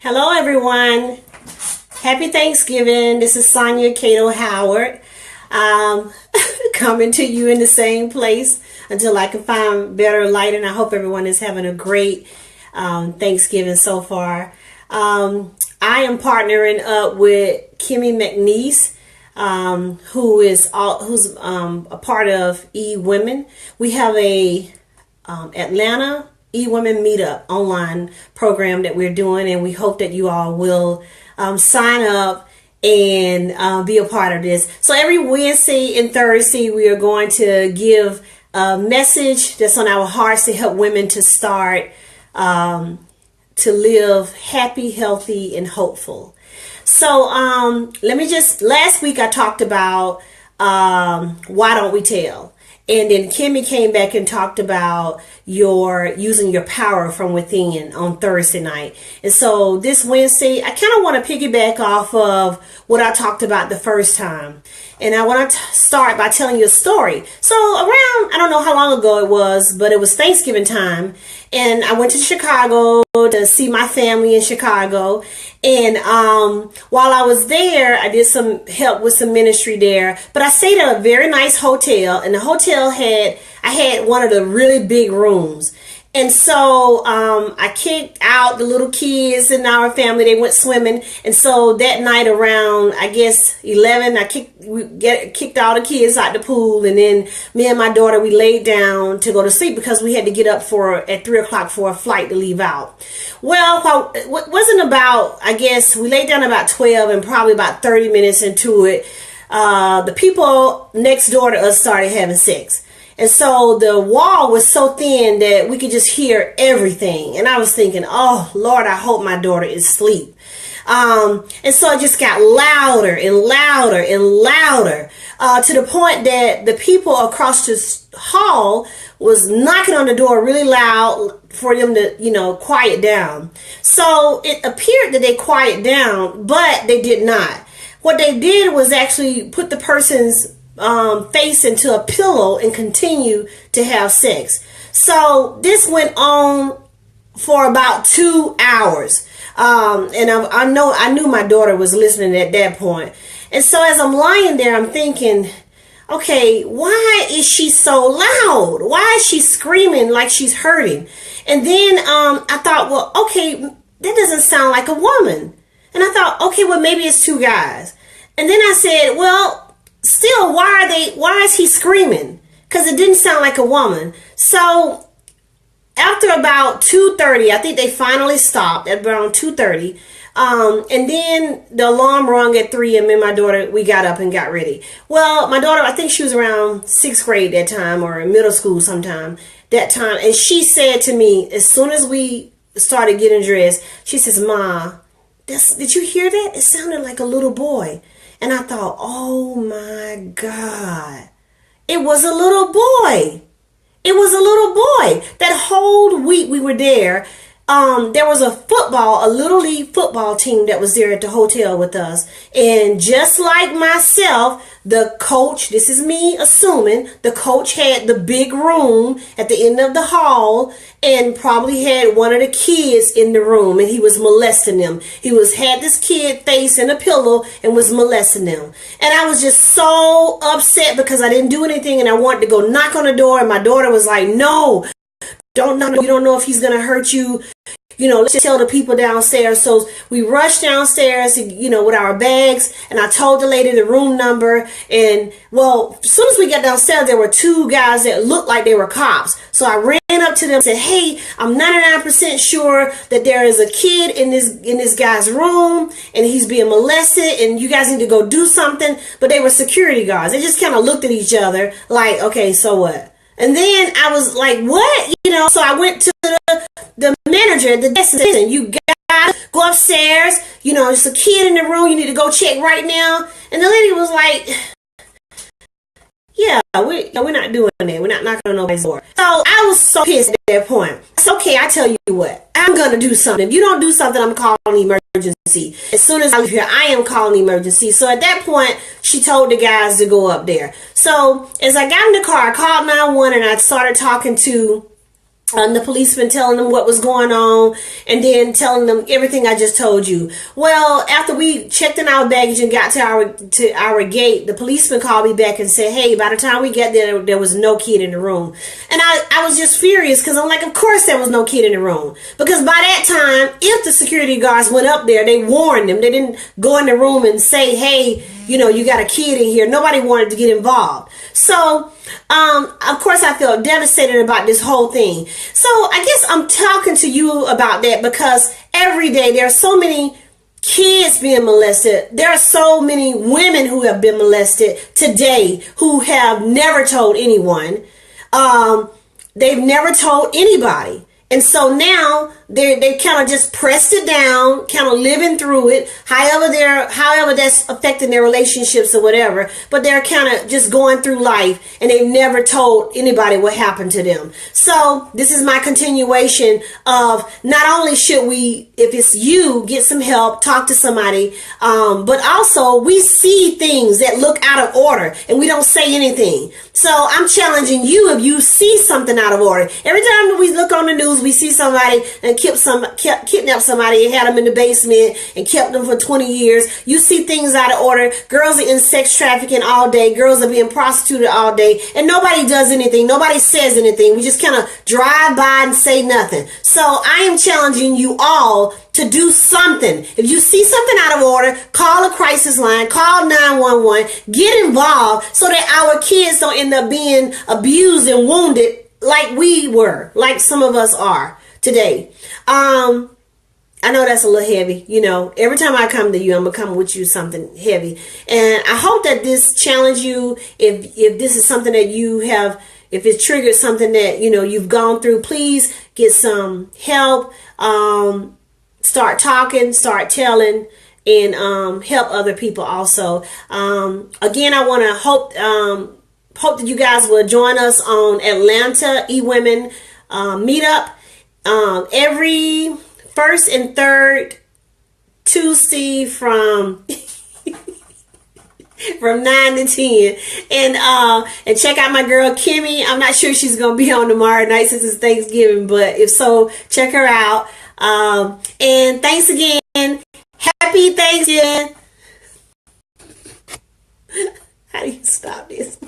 Hello, everyone. Happy Thanksgiving. This is Sonia Cato Howard, coming to you in the same place until I can find better light. And I hope everyone is having a great Thanksgiving so far. I am partnering up with Kimmy McNeese, who's a part of E-Women. We have a Atlanta E-Women Meetup online program that we're doing, and we hope that you all will sign up and be a part of this. So every Wednesday and Thursday, we are going to give a message that's on our hearts to help women to start to live happy, healthy, and hopeful. So last week I talked about why don't we tell? And then Kimmy came back and talked about using your power from within on Thursday night. And so this Wednesday, I kind of want to piggyback off of what I talked about the first time. And I want to start by telling you a story. So around, I don't know how long ago it was, but it was Thanksgiving time. And I went to Chicago to see my family in Chicago. And while I was there, I did some help with some ministry there. But I stayed at a very nice hotel. And the hotel I had one of the really big rooms. And so I kicked out the little kids in our family. They went swimming. And so that night around, I guess, 11, we kicked all the kids out the pool. And then me and my daughter, we laid down to go to sleep because we had to get up at 3 o'clock for a flight to leave out. Well, it wasn't about, I guess, we laid down about 12 and probably about 30 minutes into it. The people next door to us started having sex. And so the wall was so thin that we could just hear everything. And I was thinking, oh, Lord, I hope my daughter is asleep. And so it just got louder and louder and louder to the point that the people across this hall was knocking on the door really loud for them to, quiet down. So it appeared that they quieted down, but they did not. What they did was actually put the person's face into a pillow and continue to have sex. So this went on for about 2 hours. And I knew my daughter was listening at that point. And so as I'm lying there, I'm thinking, okay, why is she so loud? Why is she screaming like she's hurting? And then I thought, well, okay, that doesn't sound like a woman. And I thought, okay, well, maybe it's two guys. And then I said, well, still, why is he screaming? Because it didn't sound like a woman. So after about 2:30, I think they finally stopped at around 2:30. And then the alarm rung at 3, and me and my daughter, we got up and got ready. Well, my daughter, I think she was around 6th grade that time, or in middle school sometime that time. And she said to me, as soon as we started getting dressed, she says, Ma, did you hear that? It sounded like a little boy. And I thought, oh my God, it was a little boy. It was a little boy. That whole week we were there. There was a Little League football team that was there at the hotel with us. And just like myself, the coach, this is me assuming, the coach had the big room at the end of the hall and probably had one of the kids in the room, and he was molesting them. He had this kid face in a pillow and was molesting them. And I was just so upset because I didn't do anything, and I wanted to go knock on the door, and my daughter was like, no, don't know. You don't know if he's going to hurt you. Let's just tell the people downstairs. So we rushed downstairs, with our bags. And I told the lady the room number. And well, as soon as we got downstairs, there were two guys that looked like they were cops. So I ran up to them and said, hey, I'm 99% sure that there is a kid in this guy's room and he's being molested and you guys need to go do something. But they were security guards. They just kind of looked at each other like, okay, so what? And then I was like, what? So I went to the manager at the desk and said, you gotta go upstairs. There's a kid in the room. You need to go check right now. And the lady was like, yeah, we're not doing that. We're not knocking on nobody's door. So I was so pissed at that point. It's okay. I tell you what, I'm going to do something. If you don't do something, I'm calling the emergency. As soon as I leave here, I am calling the emergency. So at that point, she told the guys to go up there. So as I got in the car, I called 911 and I started talking to The policeman telling them what was going on, and then telling them everything I just told you. Well, after we checked in our baggage and got to our gate, the policeman called me back and said, hey, by the time we got there was no kid in the room. And I was just furious, because I'm like, of course there was no kid in the room. Because by that time, if the security guards went up there, they warned them. They didn't go in the room and say, hey, you got a kid in here. Nobody wanted to get involved. So, of course, I felt devastated about this whole thing. So I guess I'm talking to you about that because every day there are so many kids being molested. There are so many women who have been molested today who have never told anyone. They've never told anybody. And so now they kind of just pressed it down, kind of living through it, however that's affecting their relationships or whatever. But they're kind of just going through life, and they've never told anybody what happened to them. So this is my continuation of, not only should we, if it's you, get some help, talk to somebody, but also we see things that look out of order and we don't say anything. So I'm challenging you, if you see something out of order. Every time we look on the news, we see somebody and kidnapped somebody and had them in the basement and kept them for 20 years. You see things out of order. Girls are in sex trafficking all day. Girls are being prostituted all day. And nobody does anything. Nobody says anything. We just kind of drive by and say nothing. So I am challenging you all to do something. If you see something out of order, call a crisis line, call 911, get involved so that our kids don't end up being abused and wounded like we were, like some of us are today. I know that's a little heavy. Every time I come to you, I'm gonna come with you something heavy. And I hope that this challenged you. If this is something that you have, if it triggered something that, you've gone through, please get some help. Start talking, start telling, and help other people also. Again, I want to hope that you guys will join us on Atlanta eWomen meetup every first and third Tuesday from 9 to 10. And check out my girl Kimmy. I'm not sure she's gonna be on tomorrow night since it's Thanksgiving, but if so, check her out. And thanks again. Happy Thanksgiving. How do you stop this?